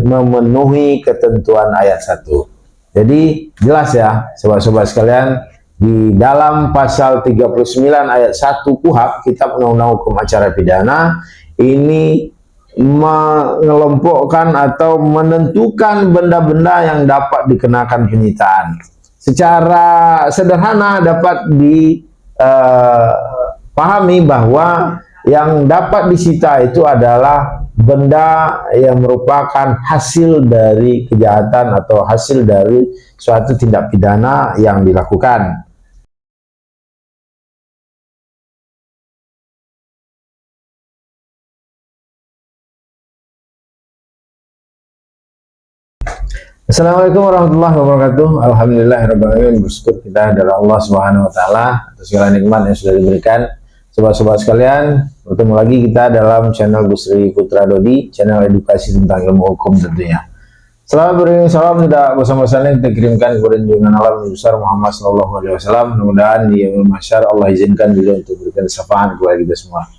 memenuhi ketentuan ayat 1. Jadi jelas ya sobat-sobat sekalian, di dalam pasal 39 ayat 1 KUHP, Kitab Undang-Undang Hukum Acara Pidana, ini mengelompokkan atau menentukan benda-benda yang dapat dikenakan penyitaan. Secara sederhana dapat dipahami bahwa yang dapat disita itu adalah benda yang merupakan hasil dari kejahatan atau hasil dari suatu tindak pidana yang dilakukan. Assalamualaikum warahmatullahi wabarakatuh. Alhamdulillahirrahmanirrahim. Bersyukur kita adalah Allah Subhanahu wa Ta'ala atas segala nikmat yang sudah diberikan. Sobat-sobat sekalian, bertemu lagi kita dalam channel Busri Putra Dodi, channel edukasi tentang ilmu hukum tentunya. Selamat beriring salam tidak bosan-bosannya kita kirimkan kepada junjungan alam besar Muhammad SAW. Mudah-mudahan di yaumil mahsyar Allah izinkan beliau untuk berikan syafaat kepada kita semua.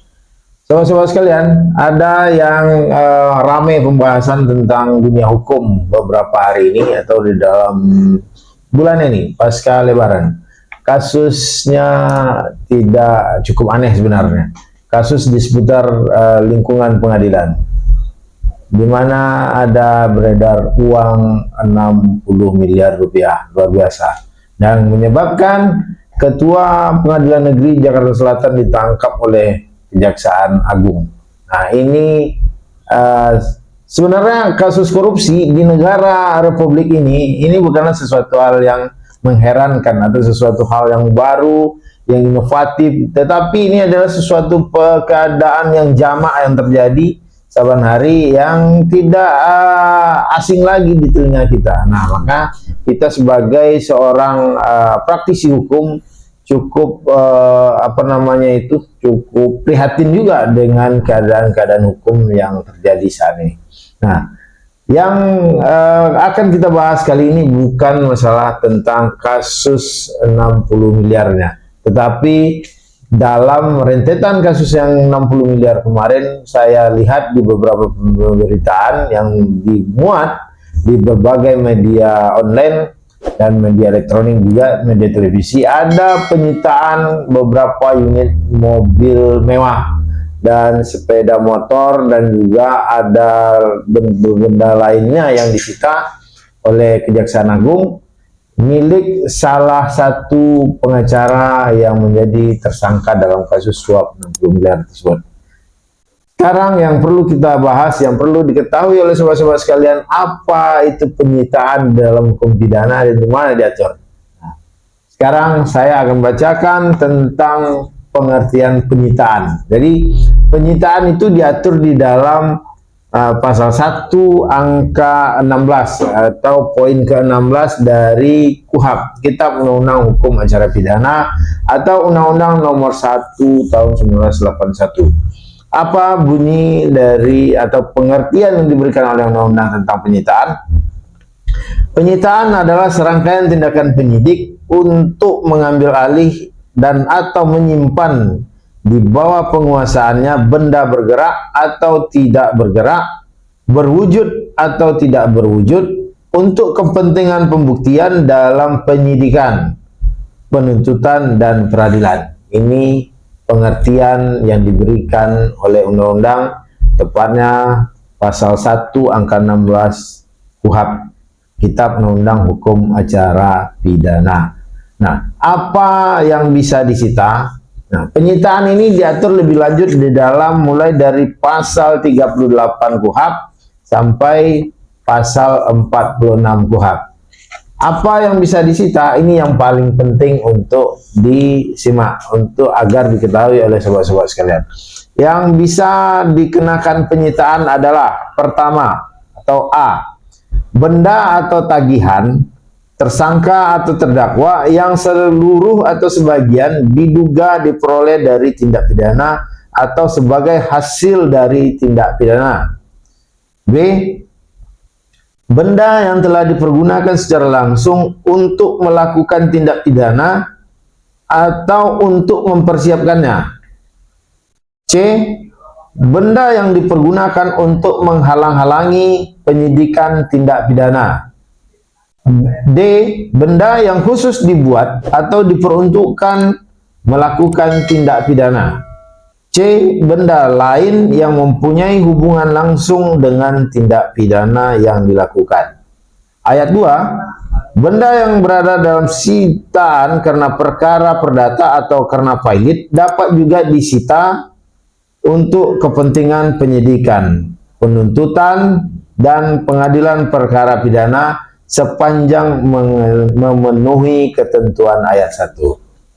Sobat-sobat sekalian, ada yang ramai pembahasan tentang dunia hukum beberapa hari ini atau di dalam bulan ini pasca Lebaran. Kasusnya tidak cukup aneh sebenarnya. Kasus di seputar lingkungan pengadilan, di mana ada beredar uang 60 miliar rupiah, luar biasa, dan menyebabkan Ketua Pengadilan Negeri Jakarta Selatan ditangkap oleh Kejaksaan Agung. Nah, ini sebenarnya kasus korupsi di negara Republik ini bukanlah sesuatu hal yang mengherankan atau sesuatu hal yang baru, yang inovatif, tetapi ini adalah sesuatu keadaan yang jamak yang terjadi saban hari, yang tidak asing lagi di telinga kita. Nah, maka kita sebagai seorang praktisi hukum cukup cukup prihatin juga dengan keadaan-keadaan hukum yang terjadi saat ini. Nah, yang akan kita bahas kali ini bukan masalah tentang kasus 60 miliarnya, tetapi dalam rentetan kasus yang 60 miliar kemarin, saya lihat di beberapa pemberitaan yang dimuat di berbagai media online dan media elektronik, juga media televisi, ada penyitaan beberapa unit mobil mewah dan sepeda motor, dan juga ada benda lainnya yang disita oleh Kejaksaan Agung milik salah satu pengacara yang menjadi tersangka dalam kasus suap 60 miliar tersebut. Sekarang yang perlu kita bahas, yang perlu diketahui oleh sobat-sobat sekalian, apa itu penyitaan dalam hukum pidana dan di mana diatur. Nah, sekarang saya akan bacakan tentang pengertian penyitaan. Jadi penyitaan itu diatur di dalam pasal 1 angka 16 atau poin ke-16 dari KUHP, Kitab Undang-Undang Hukum Acara Pidana, atau Undang-Undang Nomor 1 Tahun 1981. Apa bunyi dari atau pengertian yang diberikan oleh undang-undang tentang penyitaan? Penyitaan adalah serangkaian tindakan penyidik untuk mengambil alih dan atau menyimpan di bawah penguasaannya benda bergerak atau tidak bergerak, berwujud atau tidak berwujud, untuk kepentingan pembuktian dalam penyidikan, penuntutan, dan peradilan. Ini pengertian yang diberikan oleh undang-undang, tepatnya pasal 1 angka 16 KUHP, Kitab Undang-Undang Hukum Acara Pidana. Nah, apa yang bisa disita? Nah, penyitaan ini diatur lebih lanjut di dalam mulai dari pasal 38 KUHP sampai pasal 46 KUHP. Apa yang bisa disita? Ini yang paling penting untuk disimak, untuk agar diketahui oleh sobat-sobat sekalian. Yang bisa dikenakan penyitaan adalah pertama atau A, benda atau tagihan tersangka atau terdakwa yang seluruh atau sebagian diduga diperoleh dari tindak pidana atau sebagai hasil dari tindak pidana. B, benda yang telah dipergunakan secara langsung untuk melakukan tindak pidana atau untuk mempersiapkannya. C, benda yang dipergunakan untuk menghalang-halangi penyidikan tindak pidana. D. Benda yang khusus dibuat atau diperuntukkan melakukan tindak pidana. C. Benda lain yang mempunyai hubungan langsung dengan tindak pidana yang dilakukan. Ayat 2. Benda yang berada dalam sitaan karena perkara perdata atau karena pilot dapat juga disita untuk kepentingan penyidikan, penuntutan, dan pengadilan perkara pidana sepanjang memenuhi ketentuan ayat 1.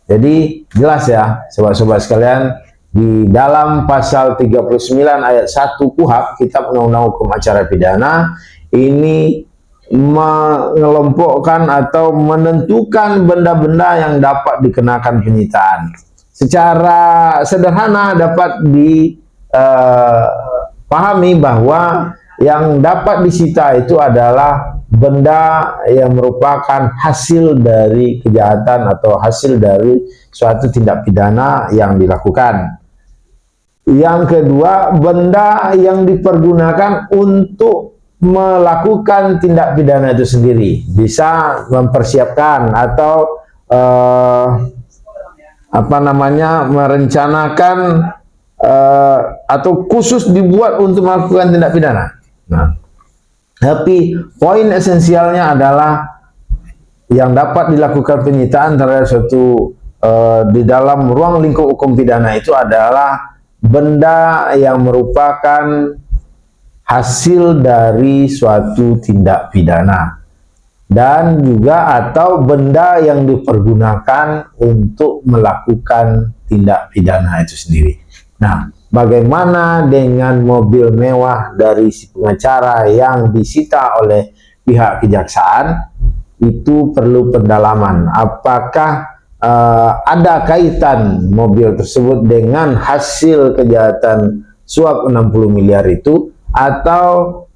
Jadi jelas ya sobat-sobat sekalian, di dalam pasal 39 ayat 1 KUHP, Kitab Undang-Undang Hukum Acara Pidana, ini mengelompokkan atau menentukan benda-benda yang dapat dikenakan penyitaan. Secara sederhana dapat dipahami bahwa yang dapat disita itu adalah benda yang merupakan hasil dari kejahatan atau hasil dari suatu tindak pidana yang dilakukan. Yang kedua, benda yang dipergunakan untuk melakukan tindak pidana itu sendiri, bisa mempersiapkan atau merencanakan atau khusus dibuat untuk melakukan tindak pidana. Nah, tapi poin esensialnya adalah yang dapat dilakukan penyitaan terhadap suatu di dalam ruang lingkup hukum pidana itu adalah benda yang merupakan hasil dari suatu tindak pidana, dan juga atau benda yang dipergunakan untuk melakukan tindak pidana itu sendiri. Nah, bagaimana dengan mobil mewah dari si pengacara yang disita oleh pihak kejaksaan? Itu perlu pendalaman. Apakah ada kaitan mobil tersebut dengan hasil kejahatan suap 60 miliar itu, atau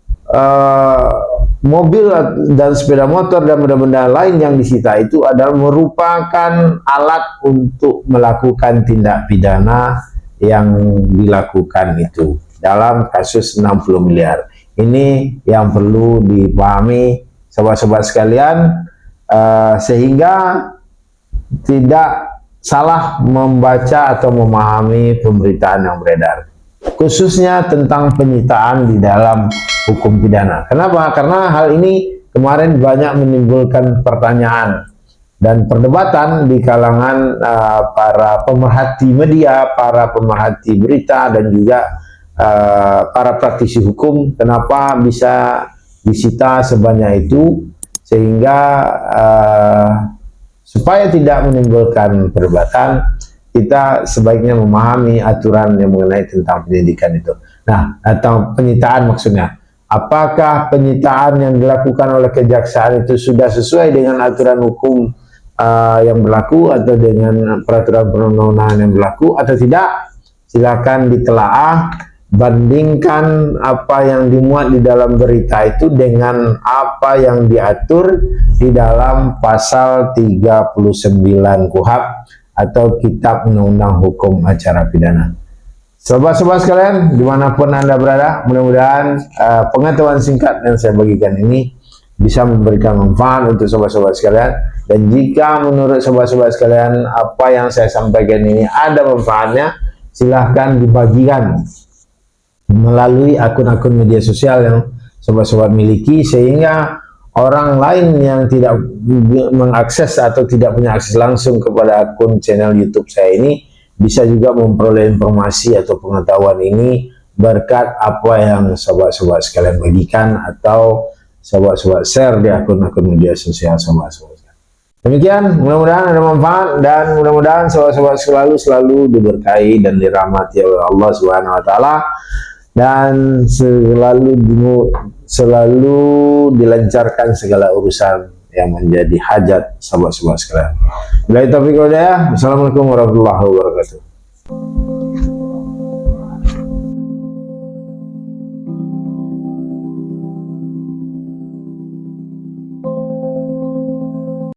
mobil dan sepeda motor dan benda-benda lain yang disita itu adalah merupakan alat untuk melakukan tindak pidana yang dilakukan itu dalam kasus 60 miliar. Ini yang perlu dipahami sobat-sobat sekalian, sehingga tidak salah membaca atau memahami pemberitaan yang beredar, khususnya tentang penyitaan di dalam hukum pidana. Kenapa? Karena hal ini kemarin banyak menimbulkan pertanyaan dan perdebatan di kalangan para pemerhati media, para pemerhati berita, dan juga para praktisi hukum. Kenapa bisa disita sebanyak itu? Sehingga supaya tidak menimbulkan perdebatan, kita sebaiknya memahami aturan yang mengenai tentang penyidikan itu. Nah, atau penyitaan maksudnya. Apakah penyitaan yang dilakukan oleh kejaksaan itu sudah sesuai dengan aturan hukum yang berlaku atau dengan peraturan perundang-undangan yang berlaku atau tidak? Silakan ditelaah, bandingkan apa yang dimuat di dalam berita itu dengan apa yang diatur di dalam pasal 39 KUHP atau Kitab Undang-Undang Hukum Acara Pidana. Sobat-sobat sekalian, dimanapun Anda berada, mudah-mudahan pengetahuan singkat yang saya bagikan ini bisa memberikan manfaat untuk sobat-sobat sekalian. Dan jika menurut sobat-sobat sekalian apa yang saya sampaikan ini ada manfaatnya, silahkan dibagikan melalui akun-akun media sosial yang sobat-sobat miliki, sehingga orang lain yang tidak mengakses atau tidak punya akses langsung kepada akun channel YouTube saya ini bisa juga memperoleh informasi atau pengetahuan ini berkat apa yang sobat-sobat sekalian bagikan atau sobat-sobat share di akun-akun media sosial sobat-sobat. Demikian, mudah-mudahan ada manfaat dan mudah-mudahan sobat-sobat selalu diberkahi dan dirahmati oleh Allah Subhanahu wa taala, dan selalu dilancarkan segala urusan yang menjadi hajat sobat-sobat sekalian. Wassalamualaikum warahmatullahi wabarakatuh.